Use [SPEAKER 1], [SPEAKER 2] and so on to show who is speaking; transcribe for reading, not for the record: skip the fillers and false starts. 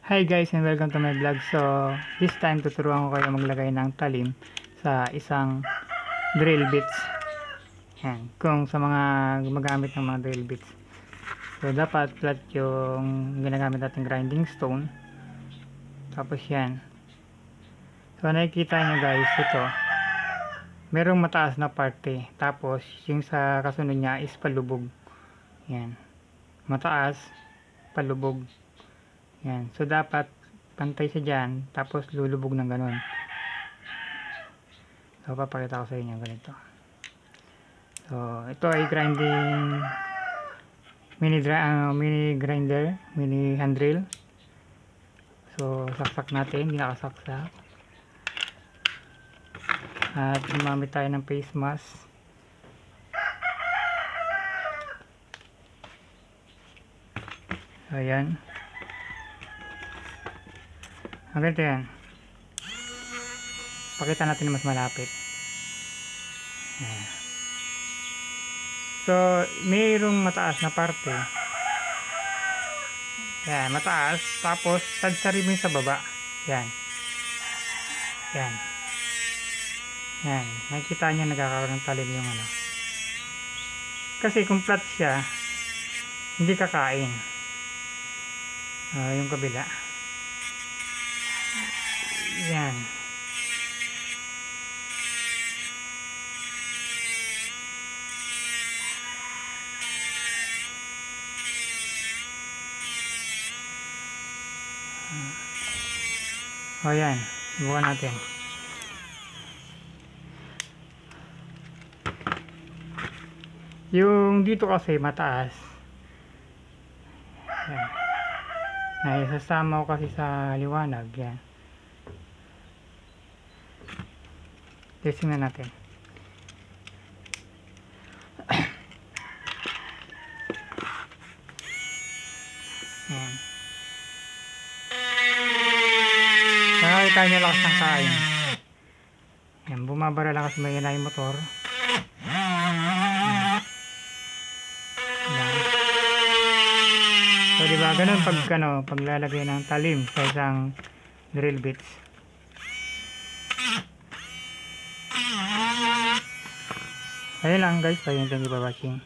[SPEAKER 1] Hi guys and welcome to my vlog. So this time tuturuan ko kayo maglagay ng talim sa isang drill bits. Yan, kung sa mga gumagamit ng mga drill bits. So dapat flat yung ginagamit nating grinding stone. Tapos yan. So nakikita nyo guys, ito merong mataas na parte. Tapos yung sa kasunod niya is palubog. Yan. Mataas, palubog. Yan. So dapat pantay siya dyan, tapos lulubog ng ganun. So papakita ko sa inyo ganito. So ito ay grinding mini grinder, mini hand drill. So saksak natin, hindi nakasaksak. At gumamit tayo ng face mask. So ayan. Ang ganito yan. Pakita natin na mas malapit. Ayan. So, mayroong mataas na parte. Yan, mataas. Tapos, tadsari mo sa baba. Yan. Yan. Yan. Nakikita nyo nagkakaroon ng talim yung ano. Kasi kung flat siya, hindi kakain. Yung kabila. Yan. O yan, subukan natin. Yung dito kasi mataas. Yan. Naisasama ko kasi sa liwanag. Yan. Testing na natin. Yan. Nakakita nyo lakas ng kain. Yan, bumabara lang kasi may yung motor. Yan. So diba, ganun paglalagay ng talim sa isang drill bits. Ayun lang guys, thank you for watching.